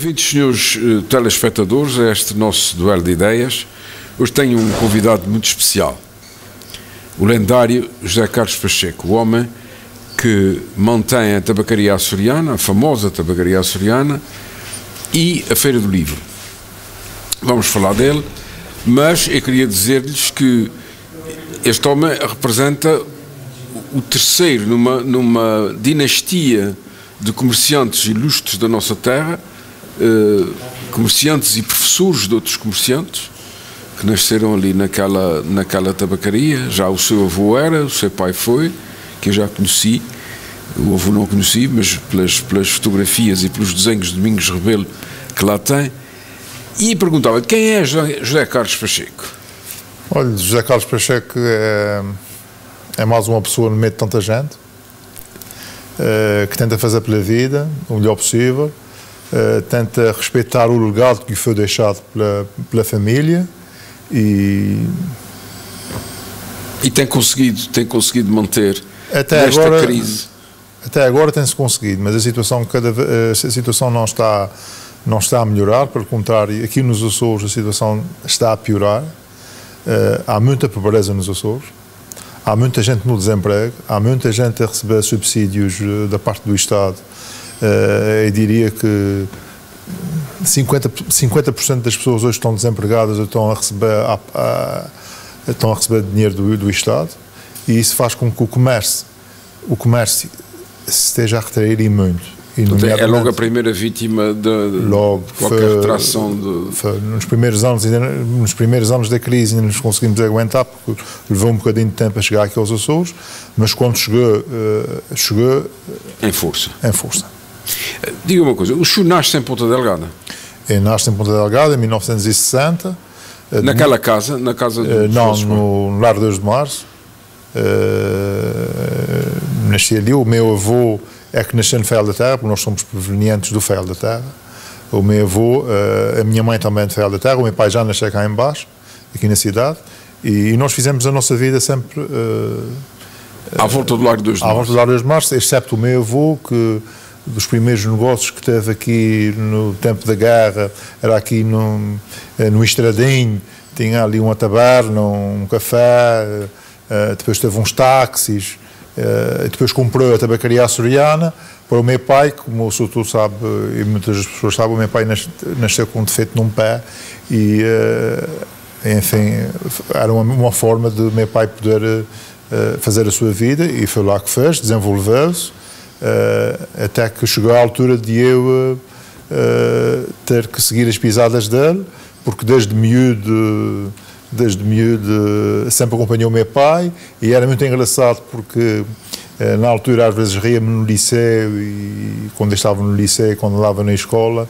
Bem-vindos, senhores telespectadores, a este nosso duelo de ideias. Hoje tenho um convidado muito especial, o lendário José Carlos Pacheco, o homem que mantém a tabacaria açoriana, a famosa tabacaria açoriana, e a Feira do Livro. Vamos falar dele, mas eu queria dizer-lhes que este homem representa o terceiro numa dinastia de comerciantes ilustres da nossa terra, comerciantes e professores de outros comerciantes que nasceram ali naquela tabacaria. Já o seu avô era, o seu pai foi, que eu já conheci. O avô não conheci, mas pelas fotografias e pelos desenhos de Domingos Rebelo que lá tem. E perguntava, quem é José Carlos Pacheco? Olha, José Carlos Pacheco é mais uma pessoa no meio de tanta gente, que tenta fazer pela vida o melhor possível, tenta respeitar o legado que foi deixado pela família e tem conseguido manter até esta crise. Até agora tem-se conseguido, mas a situação não está a melhorar, pelo contrário, aqui nos Açores a situação está a piorar. Há muita pobreza nos Açores, há muita gente no desemprego, há muita gente a receber subsídios da parte do Estado. Eu diria que 50% das pessoas hoje estão desempregadas ou estão a receber dinheiro do Estado, e isso faz com que o comércio se esteja a retrair e muito. É logo a primeira vítima de qualquer retração nos primeiros anos da crise ainda nos conseguimos aguentar, porque levou um bocadinho de tempo a chegar aqui aos Açores, mas quando chegou em força. Diga uma coisa, o senhor nasce em Ponta Delgada? Eu nasci em Ponta Delgada em 1960. Na casa do no Lar 2 de Março. Nasci ali. O meu avô é que nasceu no Faial da Terra, porque nós somos provenientes do Faial da Terra. O meu avô, a minha mãe também é do Faial da Terra, o meu pai já nasceu cá em baixo, aqui na cidade, e nós fizemos a nossa vida sempre à volta do Lar 2 de Março. À volta do Lar 2 de Março, excepto o meu avô, que dos primeiros negócios que teve aqui no tempo da guerra, era aqui no Estradinho, tinha ali uma taberna, um café, depois teve uns táxis, depois comprou a tabacaria açoriana para o meu pai. Como o senhor sabe, e muitas pessoas sabem, o meu pai nasceu com um defeito num pé e, enfim, era uma forma de o meu pai poder fazer a sua vida, e foi lá que fez, desenvolveu-se, até que chegou à altura de eu ter que seguir as pisadas dele, porque desde miúdo sempre acompanhou o meu pai, e era muito engraçado porque na altura às vezes ria-me no liceu, e quando eu estava no liceu, quando andava na escola,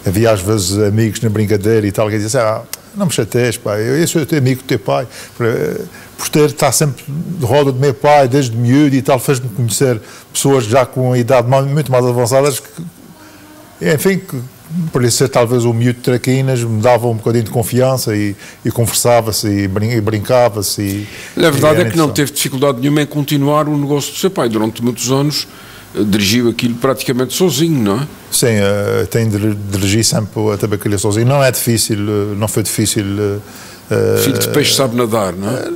havia às vezes amigos na brincadeira e tal, que diziam assim, não me chateias, pai, eu sou teu amigo do teu pai, por estar sempre de roda do meu pai desde miúdo e tal, fez-me conhecer pessoas já com uma idade muito mais avançadas, que, enfim, que por ser talvez o miúdo de traquinas, me dava um bocadinho de confiança e conversava-se e brincava-se. A verdade é que não teve dificuldade nenhuma em continuar o negócio do seu pai. Durante muitos anos dirigiu aquilo praticamente sozinho, não é? Sim, tenho dirigido sempre a tabacaria sozinho. Não é difícil, não foi difícil. Filho de peixe sabe nadar, não é?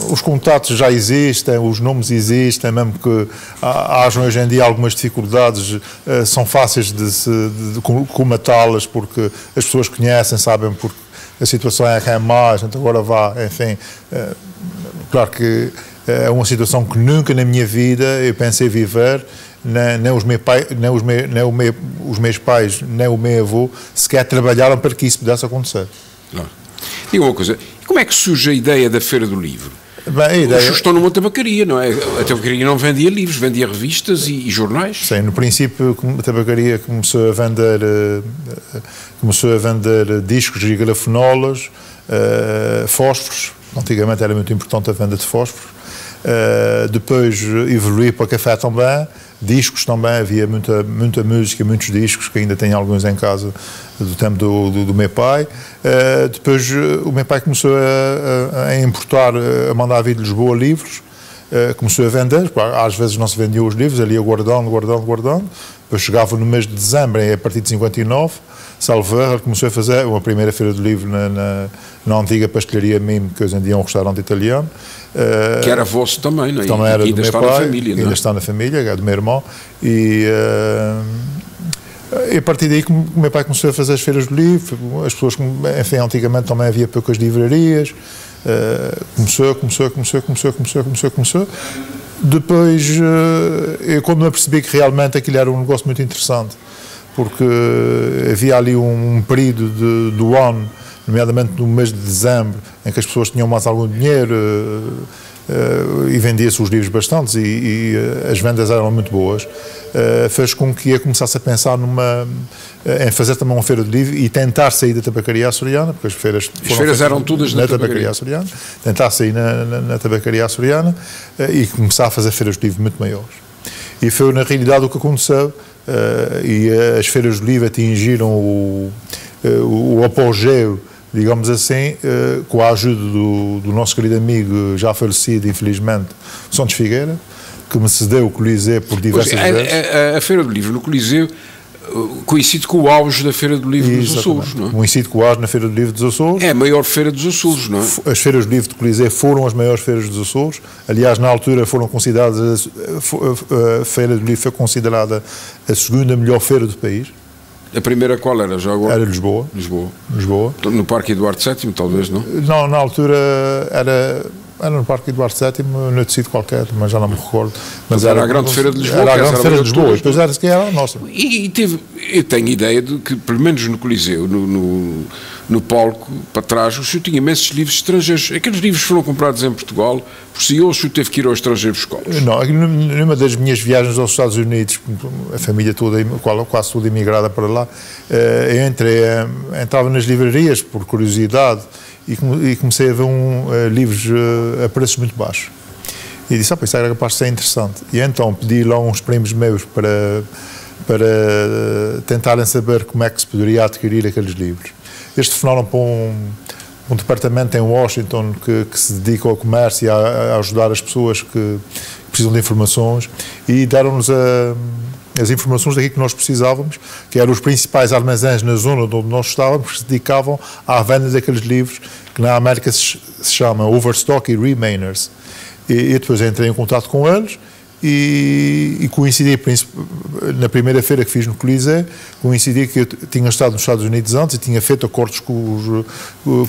Os contatos já existem, os nomes existem, mesmo que hajam hoje em dia algumas dificuldades, são fáceis de comatá-las, porque as pessoas conhecem, sabem, porque a situação é má, a gente agora vá, enfim. Claro que é uma situação que nunca na minha vida eu pensei viver, nem os meus pais, nem o meu avô sequer trabalharam para que isso pudesse acontecer. Não. Diga uma coisa, como é que surge a ideia da Feira do Livro? Bem, Os senhores estão numa tabacaria, não é? A tabacaria não vendia livros, vendia revistas e jornais. Sim, no princípio a tabacaria começou a vender discos e grafenolas, fósforos. Antigamente era muito importante a venda de fósforos. Depois evoluiu para café também, discos também, havia muita música, muitos discos, que ainda tenho alguns em casa do tempo do meu pai. Depois o meu pai começou a importar, a mandar vir de Lisboa livros, começou a vender, às vezes não se vendiam os livros, ele ia guardando, depois chegava no mês de dezembro, a partir de 59, salvo ele começou a fazer uma primeira feira do livro na antiga pastelaria Mime, que hoje em dia é um restaurante italiano. Que era vosso também, não é? Também era do meu pai, na família, não é? Ainda está na família, é do meu irmão, e a partir daí que o meu pai começou a fazer as feiras do livro, as pessoas, enfim, antigamente também havia poucas livrarias, começou. Depois, quando me apercebi que realmente aquilo era um negócio muito interessante, porque havia ali um período do ano, nomeadamente no mês de dezembro, em que as pessoas tinham mais algum dinheiro e vendia-se os livros bastantes e as vendas eram muito boas, fez com que eu começasse a pensar em fazer também uma feira de livro e tentar sair da tabacaria açoriana, porque as feiras eram todas na tabacaria açoriana, tentar sair na tabacaria açoriana e começar a fazer feiras de livro muito maiores. E foi na realidade o que aconteceu, e as feiras de livro atingiram o apogeu, digamos assim, com a ajuda do nosso querido amigo, já falecido, infelizmente, Santos Figueira, que me cedeu o Coliseu por diversas vezes. A Feira do Livro no Coliseu coincide com o auge da Feira do Livro dos Açores, não é? Coincide com o auge na Feira do Livro dos Açores. É a maior feira dos Açores, não é? As feiras do livro de Coliseu foram as maiores feiras dos Açores. Aliás, na altura foram consideradas, a Feira do Livro foi considerada a segunda melhor feira do país. A primeira qual era já agora? Era Lisboa. No Parque Eduardo VII, talvez, não? Não, na altura era no Parque Eduardo VII, no tecido qualquer, mas já não me recordo. Mas era a Grande Feira de Lisboa. Era a Grande Feira de Lisboa, depois era que era a nossa. Eu tenho ideia de que, pelo menos no Coliseu, no palco, para trás, o senhor tinha imensos livros estrangeiros. Aqueles livros foram comprados em Portugal, por si ou o senhor teve que ir ao estrangeiro buscá-los? Não, numa das minhas viagens aos Estados Unidos, a família toda, quase toda imigrada para lá, entrava nas livrarias por curiosidade e comecei a ver livros a preços muito baixos. E disse, isso era capaz de ser interessante. E então pedi lá uns primos meus para tentarem saber como é que se poderia adquirir aqueles livros. Eles telefonaram para um departamento em Washington que se dedica ao comércio e a ajudar as pessoas que precisam de informações e deram-nos as informações daquilo que nós precisávamos, que eram os principais armazéns na zona onde nós estávamos, que se dedicavam à venda daqueles livros que na América se chama Overstock e Remainers. E depois entrei em contato com eles e coincidi, na primeira feira que fiz no Coliseu, coincidi que eu tinha estado nos Estados Unidos antes e tinha feito acordos com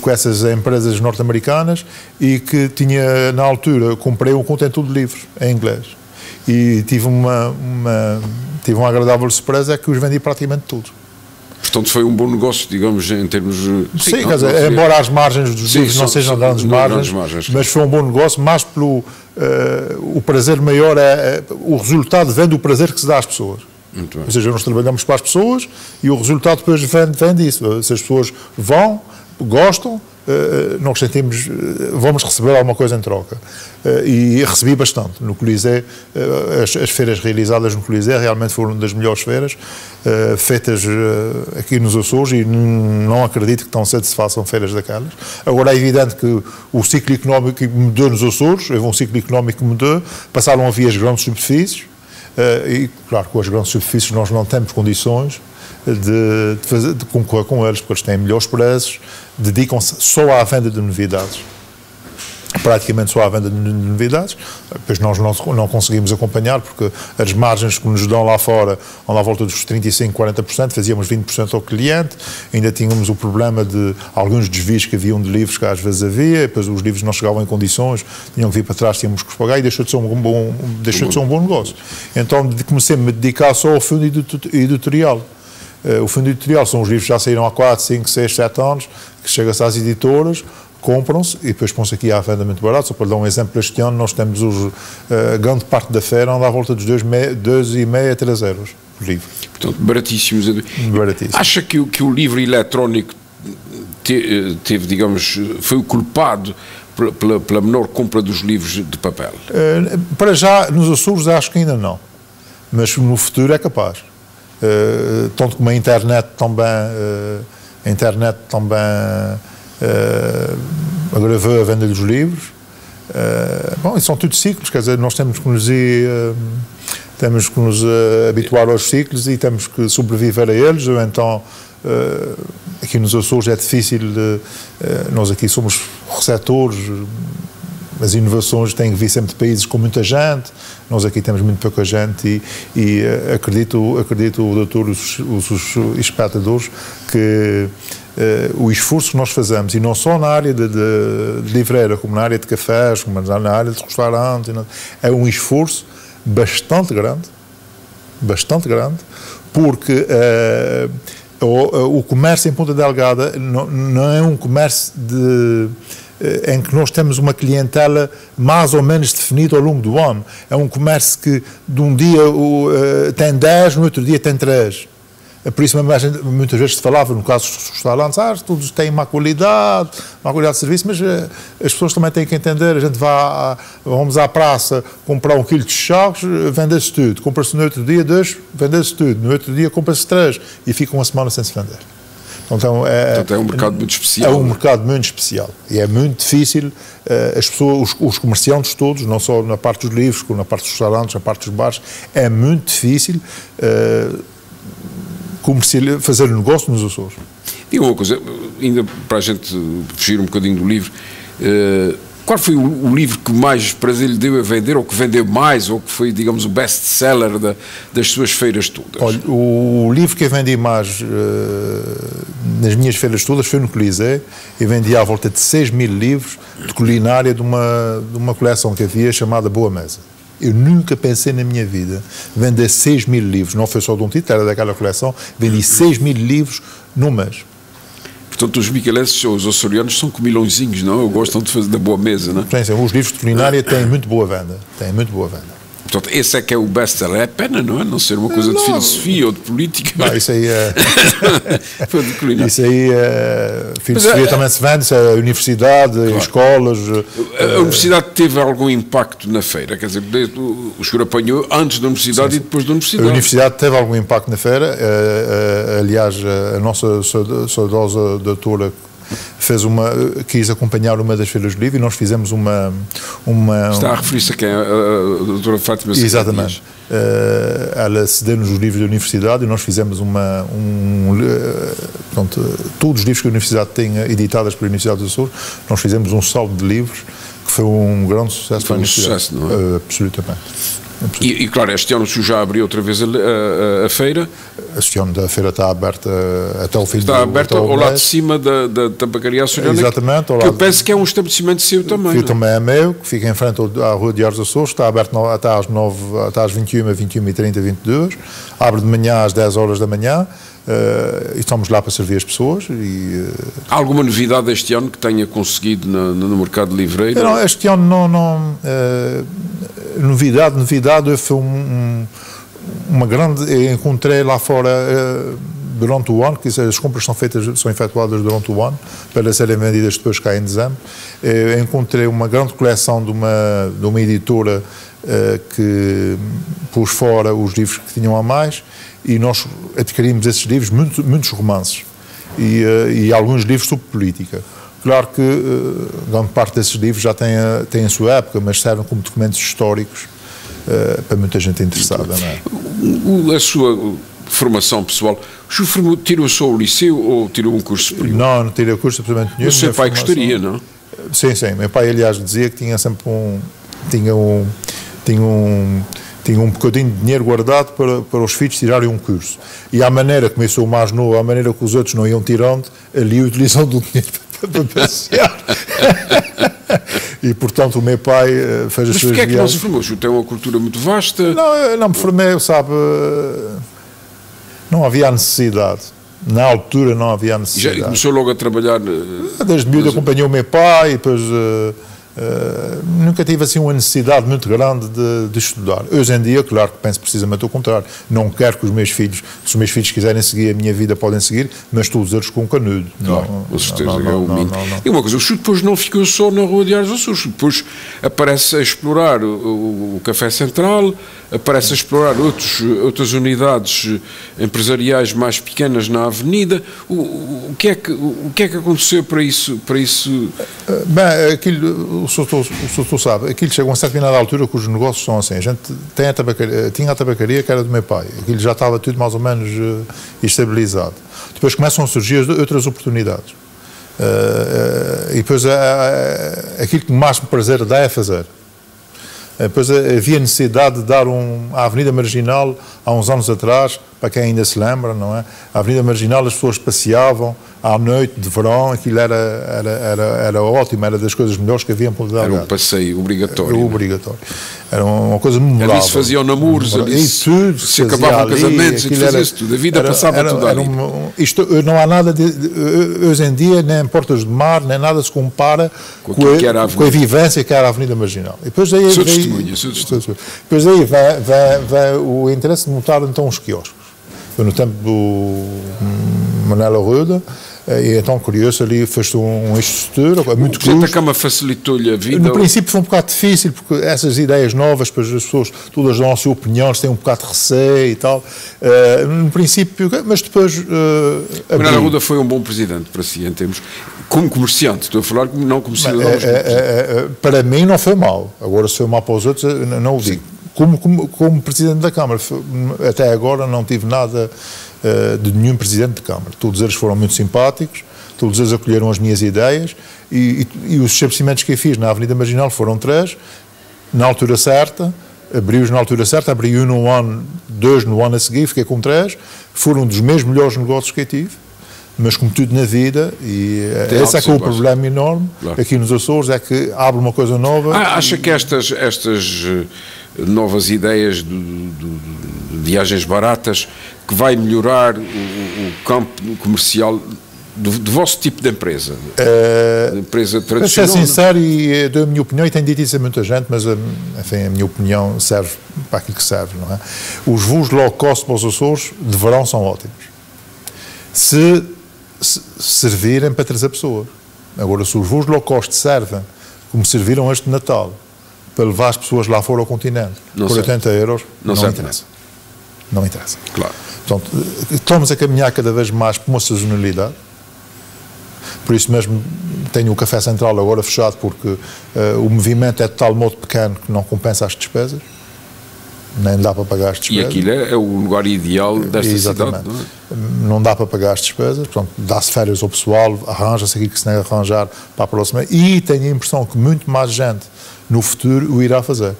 essas empresas norte-americanas e que tinha, na altura, comprei um contentor de livros em inglês. E tive um agradável surpresa, é que os vendi praticamente todos. Portanto, foi um bom negócio, digamos, em termos... Sim, quer dizer, embora as margens dos livros não sejam grandes margens, mas foi um bom negócio, mais pelo... o prazer maior o resultado vem do prazer que se dá às pessoas. Muito bem. Ou seja, nós trabalhamos para as pessoas e o resultado depois vem disso. Se as pessoas vão, gostam, nós sentimos, vamos receber alguma coisa em troca. E recebi bastante no Coliseu. As feiras realizadas no Coliseu realmente foram das melhores feiras feitas aqui nos Açores e não acredito que tão cedo se façam feiras daquelas. Agora é evidente que o ciclo económico mudou nos Açores, houve um ciclo económico que mudou, passaram a haver as grandes superfícies e, claro, com as grandes superfícies nós não temos condições de concorrer com eles, porque eles têm melhores preços, dedicam-se só à venda de novidades, praticamente só à venda de novidades. Depois nós não conseguimos acompanhar, porque as margens que nos dão lá fora vão à volta dos 35%, 40%, fazíamos 20% ao cliente, ainda tínhamos o problema de alguns desvios que haviam de livros que às vezes havia, depois os livros não chegavam em condições, tinham que vir para trás, tínhamos que os pagar e deixou de ser um bom negócio. Então comecei a me dedicar só ao fundo editorial. O fundo editorial são os livros que já saíram há 4, 5, 6, 7 anos, que chega-se às editoras, compram-se e depois põe-se aqui à venda muito barato. Só para dar um exemplo, este ano nós temos grande parte da feira anda à volta dos 2,5 a 3 euros por livro. Portanto, baratíssimos. Baratíssimo. Acha que o livro eletrónico teve, digamos, foi o culpado pela menor compra dos livros de papel? Para já, nos Açores, acho que ainda não. Mas no futuro é capaz. Tanto como a internet também agravou a venda dos livros, Bom, e são tudo ciclos, quer dizer, nós temos que nos habituar aos ciclos e temos que sobreviver a eles, ou então aqui nos Açores é difícil, nós aqui somos receptores, as inovações têm que vir sempre de países com muita gente, nós aqui temos muito pouca gente e acredito doutor, os espectadores, que o esforço que nós fazemos, e não só na área de livreira, como na área de cafés, como na área de restaurantes, é um esforço bastante grande, porque o comércio em Ponta Delgada não é um comércio em que nós temos uma clientela mais ou menos definida ao longo do ano. É um comércio que de um dia tem 10, no outro dia tem 3. Por isso muitas vezes se falava, no caso dos restaurantes, todos têm má qualidade de serviço, mas as pessoas também têm que entender, a gente vamos à praça comprar 1 quilo de chocos, vende-se tudo, compra-se no outro dia 2, vende-se tudo, no outro dia compra-se 3 e fica uma semana sem se vender. Então é um mercado muito especial. É um mercado muito especial e é muito difícil, as pessoas, os comerciantes todos, não só na parte dos livros, como na parte dos restaurantes, na parte dos bares, é muito difícil fazer um negócio nos Açores. Diga uma coisa, ainda para a gente fugir um bocadinho do livro, qual foi o livro que mais prazer lhe deu a vender, ou que vendeu mais, ou que foi, digamos, o best-seller das suas feiras todas? Olha, o livro que eu vendi mais nas minhas feiras todas foi no Coliseu, e vendi à volta de 6.000 livros de culinária de uma coleção que havia chamada Boa Mesa. Eu nunca pensei na minha vida vender 6.000 livros, não foi só de um título, era daquela coleção, vendi 6.000 livros num mês. Portanto, os miquelenses, os açorianos, são comilõezinhos, não? Gostam de fazer da boa mesa, não é? Sim, os livros de culinária têm muito boa venda, Portanto, esse é que é o best-seller. É pena, não é? Não ser uma coisa de filosofia ou de política. Não, isso aí é... isso aí é... Filosofia também se vende, isso é a universidade, claro. Escolas... A universidade teve algum impacto na feira? Quer dizer, o senhor apanhou antes da universidade, sim, e depois da universidade? A universidade teve algum impacto na feira. Aliás, a nossa saudosa doutora quis acompanhar uma das feiras de livro e nós fizemos uma Está a referir-se a quem? A doutora Fátima? Exatamente. Ela cedeu-nos os livros da universidade e nós fizemos todos os livros que a universidade tem editados pela Universidade dos Açores, nós fizemos um saldo de livros que foi um grande sucesso para a universidade. Sucesso, não é? Absolutamente. E claro, este ano o senhor já abriu outra vez a feira? Este ano a feira está aberta até o fim do mês. Está aberta ao lado de cima da tabacaria açoriana. Exatamente. Que eu penso que é um estabelecimento seu também. Que também é meu, que fica em frente à Rua de Ares Açores, está aberto até às 21, 21h30, 22h, abre de manhã às 10 horas da manhã. E estamos lá para servir as pessoas. Há alguma novidade este ano que tenha conseguido no mercado livreiro? Não, este ano não novidade foi uma grande, encontrei lá fora durante o ano, que as compras são efetuadas durante o ano para serem vendidas depois cá em dezembro. Encontrei uma grande coleção de uma editora que pôs fora os livros que tinham a mais, e nós adquirimos esses livros, muitos romances e alguns livros sobre política. Claro que grande parte desses livros já tem a sua época, mas servem como documentos históricos para muita gente interessada. Não é? A sua formação pessoal, o senhor tirou só o liceu ou tirou um curso superior? Não tirei o curso absolutamente nenhum. O seu pai gostaria, não? Sim. Meu pai, aliás, dizia que tinha sempre tinha um bocadinho de dinheiro guardado para os filhos tirarem um curso. E à maneira que começou o mais novo, à maneira que os outros não iam tirando, ali utilizando o dinheiro para passear. E, portanto, o meu pai fez as suas viagens. Mas porquê é que não se formou? O senhor tem uma cultura muito vasta. Não, eu não me formei, sabe, não havia necessidade. Na altura não havia necessidade. Já começou logo a trabalhar? Desde miúdo acompanhou o meu pai, e depois... nunca tive assim uma necessidade muito grande de estudar. Hoje em dia, claro que penso precisamente ao contrário. Não quero que os meus filhos, se os meus filhos quiserem seguir a minha vida, podem seguir, mas todos eles com um canudo. Claro, com certeza. E uma coisa, o senhor depois não ficou só na Rua de Ares Açores, depois aparece a explorar o Café Central, aparece a explorar outras unidades empresariais mais pequenas na avenida. O que é que aconteceu para isso? Bem, aquilo, senhor sabe, aquilo chega a uma determinada altura que os negócios são assim. A gente tinha a tabacaria que era do meu pai, aquilo já estava tudo mais ou menos estabilizado. Depois começam a surgir outras oportunidades. E depois aquilo que mais me prazer dá é fazer. Depois havia necessidade de dar à Avenida Marginal, há uns anos atrás, para quem ainda se lembra, não é? A Avenida Marginal, as pessoas passeavam à noite, de verão, aquilo era ótimo, era das coisas melhores que havia em Ponta Delgada. Era um passeio obrigatório. Era obrigatório. Era uma coisa memorável. Ali se faziam namoros, ali se acabavam casamentos, fazia-se tudo. A vida passava tudo ali. Não há nada, hoje em dia, nem Portas do Mar, nem nada se compara com a vivência que era a Avenida Marginal. E depois daí, sou testemunha. Depois daí vai o interesse de montar então os quiosques. Foi no tempo do Manuel Arruda, e então, curioso, ali fez uma estrutura muito custo. A Câmara facilitou-lhe a vida? No princípio foi um bocado difícil, porque essas ideias novas, para as pessoas todas dão a sua opinião, têm um bocado de receio e tal. No princípio, mas depois... Manuel Arruda foi um bom presidente para si, em termos... Como comerciante, estou a falar não como cidadão. Para mim não foi mal. Agora, se foi mal para os outros, não o digo. Como Presidente da Câmara, até agora não tive nada de nenhum Presidente de Câmara. Todos eles foram muito simpáticos, todos eles acolheram as minhas ideias e os estabelecimentos que eu fiz na Avenida Marginal foram 3, na altura certa, abri-os na altura certa, abri um no ano, 2 no ano a seguir, fiquei com 3, foram dos meus melhores negócios que eu tive. Mas como tudo na vida, e esse é que é o problema enorme, claro. Aqui nos Açores, é que abre uma coisa nova. Acha que estas novas ideias de viagens baratas que vai melhorar o campo comercial do vosso tipo de empresa? Empresa tradicional? Para ser sincero, e dou a minha opinião, e tenho dito isso a muita gente, mas enfim, a minha opinião serve para aquilo que serve, não é? Os voos low cost para os Açores de verão são ótimos. Se servirem para trazer pessoas. Agora, se os voos low cost servem como serviram este Natal, para levar as pessoas lá fora ao continente, por 80 euros, não interessa. Não interessa. Claro. Portanto, estamos a caminhar cada vez mais para uma sazonalidade. Por isso mesmo tenho o Café Central agora fechado, porque o movimento é de tal modo pequeno que não compensa as despesas. Nem dá para pagar as despesas. E aquilo é o lugar ideal desta cidade, não é? Não dá para pagar as despesas, portanto, dá-se férias ao pessoal, arranja-se aquilo que se tem a arranjar para a próxima, e tenho a impressão que muito mais gente no futuro o irá fazer.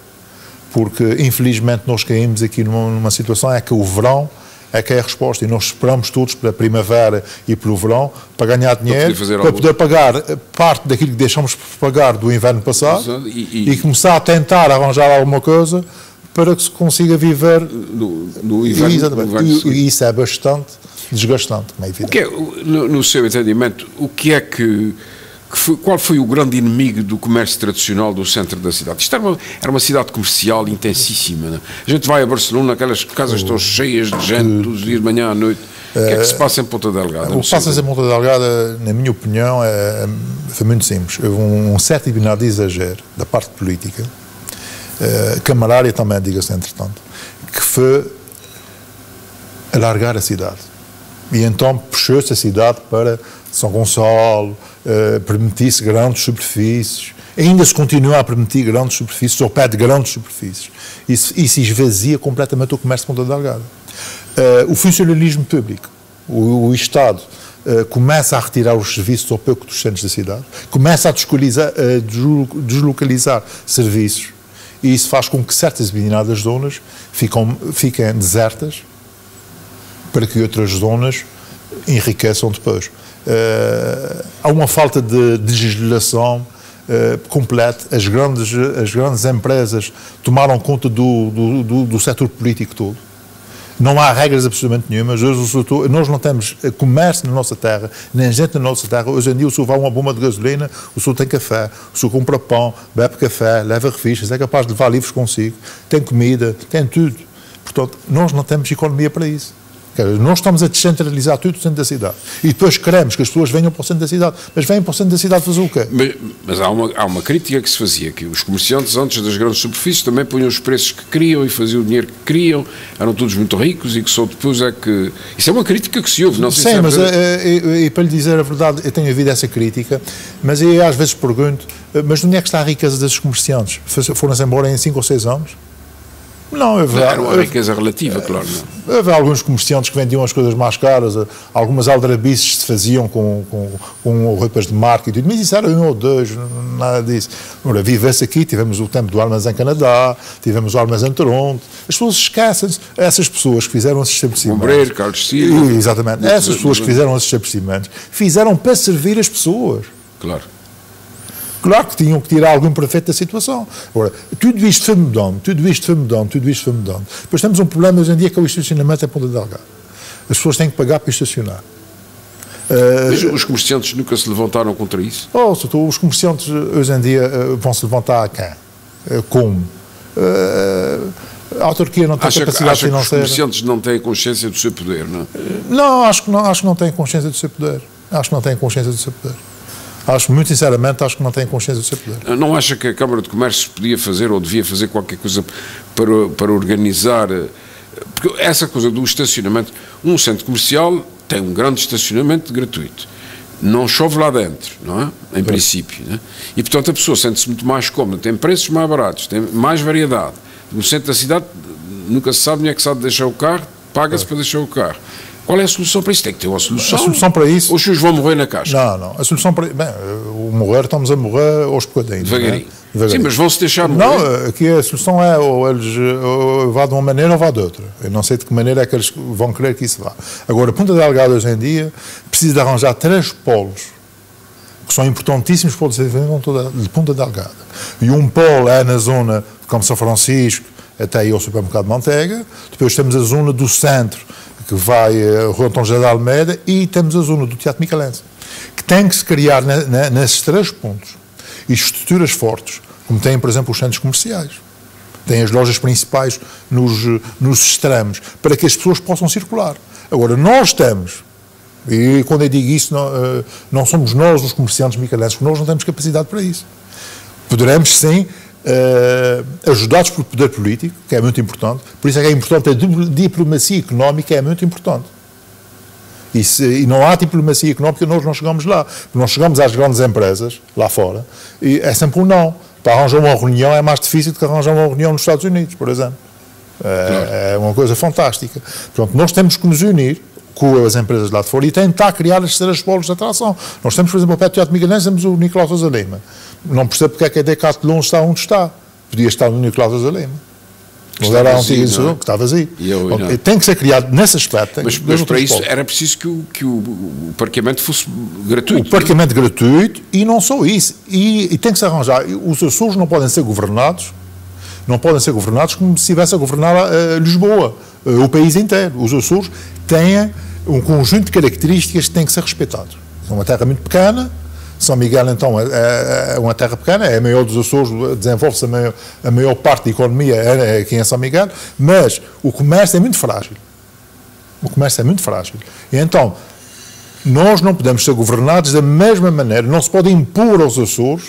Porque, infelizmente, nós caímos aqui numa situação é que o verão é que é a resposta, e nós esperamos todos para a primavera e para o verão para ganhar dinheiro, para poder pagar parte daquilo que deixamos de pagar do inverno passado e começar a tentar arranjar alguma coisa para que se consiga viver no inverno. E isso é bastante desgastante, como é evidente. No seu entendimento, qual foi o grande inimigo do comércio tradicional do centro da cidade? Isto era uma cidade comercial intensíssima. Não? A gente vai a Barcelona, aquelas casas estão cheias de gente, todos os dias, de manhã à noite. O que é que se passa em Ponta Delgada? O que passa em Ponta Delgada, na minha opinião, foi muito simples. Houve um certo de exagero da parte política, camarária também, diga-se entretanto, que foi alargar a cidade. E então puxou-se a cidade para São Gonçalo, permitir-se grandes superfícies, ainda se continua a permitir grandes superfícies, ou pé de grandes superfícies. Isso esvazia completamente o comércio de Ponta Delgada. O funcionalismo público, o Estado, começa a retirar os serviços ao pouco dos centros da cidade, começa a deslocalizar serviços, e isso faz com que certas determinadas zonas fiquem desertas para que outras zonas enriqueçam depois. Há uma falta de legislação completa. As grandes empresas tomaram conta do setor político todo. Não há regras absolutamente nenhumas. Nós não temos comércio na nossa terra, nem gente na nossa terra. Hoje em dia, o senhor vai a uma bomba de gasolina, o senhor tem café, o senhor compra pão, bebe café, leva revistas, é capaz de levar livros consigo, tem comida, tem tudo. Portanto, nós não temos economia para isso. Nós estamos a descentralizar tudo no centro da cidade. E depois queremos que as pessoas venham para o centro da cidade. Mas vêm para o centro da cidade fazer o quê? Mas há uma crítica que se fazia, que os comerciantes antes das grandes superfícies também punham os preços que queriam e faziam o dinheiro que queriam, eram todos muito ricos e que só depois é que... Isso é uma crítica que se ouve, não sei. Sim, mas e para lhe dizer a verdade, eu tenho ouvido essa crítica, mas eu às vezes pergunto, mas onde é que está a riqueza desses comerciantes? Foram-se embora em 5 ou 6 anos? Não, era uma riqueza relativa, claro. Não. Havia alguns comerciantes que vendiam as coisas mais caras, algumas aldrabices se faziam com roupas de marca e tudo, mas isso era 1 ou 2, nada disso. Ora, vive-se aqui, tivemos o tempo do Armazém Canadá, tivemos o Armazém Toronto, as pessoas esquecem-se, essas pessoas que fizeram esses estabelecimentos. Ombreiro, Carlos Silva. Exatamente, essas pessoas que fizeram esses estabelecimentos, fizeram para servir as pessoas. Claro. Claro que tinham que tirar algum proveito da situação. Agora, tudo isto foi mudando, tudo isto foi mudando. Depois temos um problema hoje em dia que é o estacionamento em Ponta Delgada. As pessoas têm que pagar para estacionar. Mas os comerciantes nunca se levantaram contra isso? Os comerciantes hoje em dia vão se levantar a quem? Como? A autarquia não tem capacidade financeira. Que os comerciantes não têm consciência do seu poder, não é? Não, acho que não têm consciência do seu poder. Acho, muito sinceramente, acho que não têm consciência do seu poder. Não acha que a Câmara de Comércio podia fazer ou devia fazer qualquer coisa para organizar... Porque essa coisa do estacionamento... Um centro comercial tem um grande estacionamento gratuito. Não chove lá dentro, não é? Em princípio. Não é? E, portanto, a pessoa sente-se muito mais cómoda, tem preços mais baratos, tem mais variedade. No centro da cidade nunca se sabe onde é que se há de deixar o carro, paga-se para deixar o carro. Qual é a solução para isso? Tem que ter uma solução. A solução para isso... Ou os senhores vão morrer na caixa? Não. A solução para... Bem, estamos a morrer aos bocadinhos. Devagarinho. Sim, mas vão-se deixar morrer? Não, aqui a solução é ou eles vá de uma maneira ou vá de outra. Eu não sei de que maneira é que eles vão querer que isso vá. Agora, Ponta Delgada hoje em dia precisa de arranjar 3 polos que são importantíssimos para o desenvolvimento de Ponta Delgada. E um polo é na zona como São Francisco, até aí ao supermercado de Manteiga. Depois temos a zona do centro, que vai a Rua Antão José de Almeida, e temos a zona do Teatro Micalense, que tem que se criar nesses 3 pontos e estruturas fortes, como têm, por exemplo, os centros comerciais. Tem as lojas principais nos extremos, para que as pessoas possam circular. Agora, nós temos, e quando eu digo isso, não somos nós os comerciantes micalenses, porque nós não temos capacidade para isso. Poderemos, sim, ajudados pelo poder político, que é muito importante. Por isso é que é importante a diplomacia económica, é muito importante. E não há diplomacia económica, nós não chegamos lá. Nós chegamos às grandes empresas, lá fora, e é sempre um não. Para arranjar uma reunião é mais difícil do que arranjar uma reunião nos Estados Unidos, por exemplo. É uma coisa fantástica. Portanto, nós temos que nos unir com as empresas lá de fora e tentar criar as 3 polos de atração. Nós temos, por exemplo, ao pé do Teatro Micalense, temos o Nicolau Sousa Lima. Não percebo porque é que a Decathlon está onde está. Podia estar no Nicolau Sousa Lima. Mas era um que está vazio. Tem que ser criado nesse aspecto. Mas para isso era preciso que o parqueamento fosse gratuito. O parqueamento gratuito, e não só isso. E tem que se arranjar. Os Açores não podem ser governados como se estivesse a governar Lisboa, o país inteiro. Os Açores têm um conjunto de características que têm que ser respeitados. É uma terra muito pequena. São Miguel, então, é uma terra pequena, é a maior dos Açores, desenvolve-se a maior parte da economia aqui em São Miguel, mas o comércio é muito frágil. E então, nós não podemos ser governados da mesma maneira, não se pode impor aos Açores.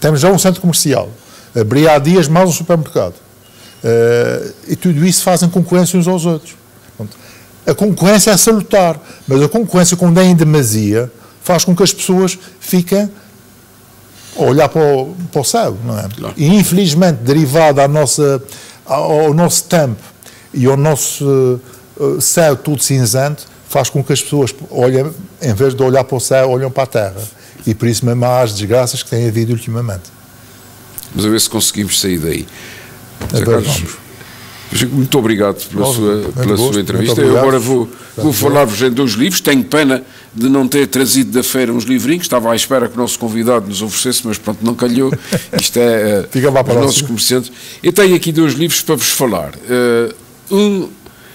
Temos já um centro comercial, abri há dias mais um supermercado, e tudo isso fazem concorrência uns aos outros. A concorrência é salutar, mas a concorrência, quando é em demasia, faz com que as pessoas fiquem a olhar para o céu, não é? Claro. E, infelizmente, derivado ao nosso tempo e ao nosso céu tudo cinzento, faz com que as pessoas olhem, em vez de olhar para o céu, olhem para a terra. E por isso mesmo há as desgraças que têm havido ultimamente. Mas a ver se conseguimos sair daí. Muito obrigado pela sua entrevista. Eu agora vou falar-vos em 2 livros. Tenho pena de não ter trazido da feira uns livrinhos. Estava à espera que o nosso convidado nos oferecesse, mas pronto, não calhou. Isto é os nossos comerciantes. Eu tenho aqui 2 livros para vos falar. Um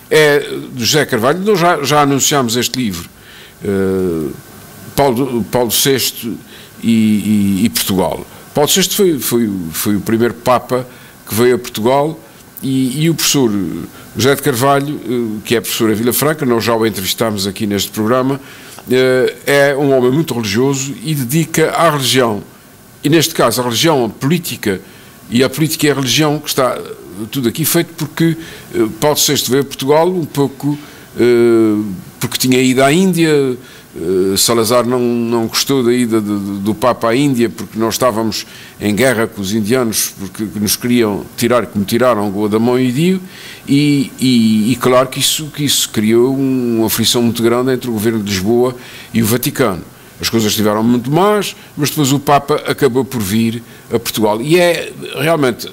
é do José Carvalho. Nós já anunciámos este livro. Paulo VI e Portugal. Paulo VI foi o primeiro Papa que veio a Portugal E o professor José de Carvalho, que é professor em Vila Franca, nós já o entrevistámos aqui neste programa, é um homem muito religioso e dedica à religião, e neste caso a religião, a política, e a política e a religião, que está tudo aqui feito porque Paulo VI veio a Portugal um pouco porque tinha ido à Índia. Salazar não gostou da ida do Papa à Índia porque nós estávamos em guerra com os indianos, porque nos queriam tirar, como tiraram Guadamão e Dio, e claro que isso criou uma aflição muito grande entre o governo de Lisboa e o Vaticano. As coisas estiveram muito más, mas depois o Papa acabou por vir a Portugal. E é realmente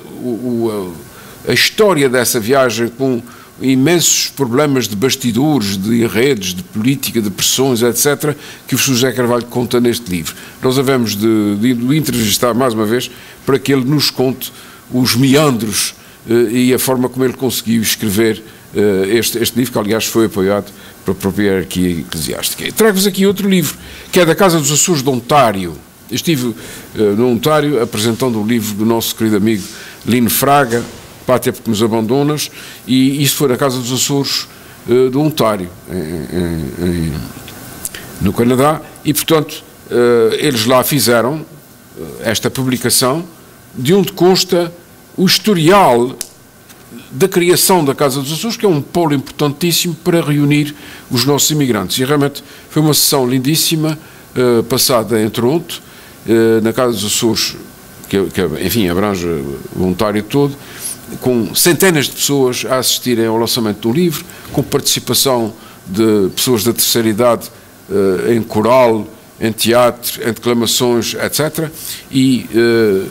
a história dessa viagem, com imensos problemas de bastidores, de enredos, de política, de pressões, etc., que o professor José Carvalho conta neste livro. Nós havemos de entrevistar mais uma vez para que ele nos conte os meandros e a forma como ele conseguiu escrever este livro, que aliás foi apoiado pela própria hierarquia eclesiástica. Trago-vos aqui outro livro, que é da Casa dos Açores de Ontário. Eu estive no Ontário apresentando o livro do nosso querido amigo Lino Fraga, Pátria porque nos abandonas, e isto foi na Casa dos Açores do Ontário, no Canadá, e portanto eles lá fizeram esta publicação, de onde consta o historial da criação da Casa dos Açores, que é um polo importantíssimo para reunir os nossos imigrantes. E realmente foi uma sessão lindíssima, passada em Toronto, na Casa dos Açores, que enfim abrange o Ontário todo, com centenas de pessoas a assistirem ao lançamento do livro, com participação de pessoas da terceira idade em coral, em teatro, em declamações, etc. E,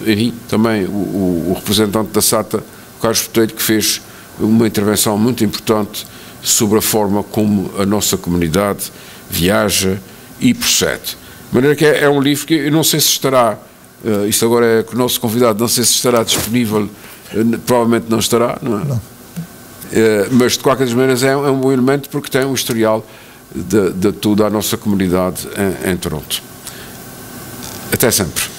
enfim, também o representante da SATA, o Carlos Botelho, que fez uma intervenção muito importante sobre a forma como a nossa comunidade viaja e procede. De maneira que é um livro que eu não sei se estará, isto agora é com o nosso convidado, não sei se estará disponível. Provavelmente não estará, não é? Não. Mas de qualquer maneira é um bom elemento porque tem um historial de toda a nossa comunidade em Toronto. Até sempre.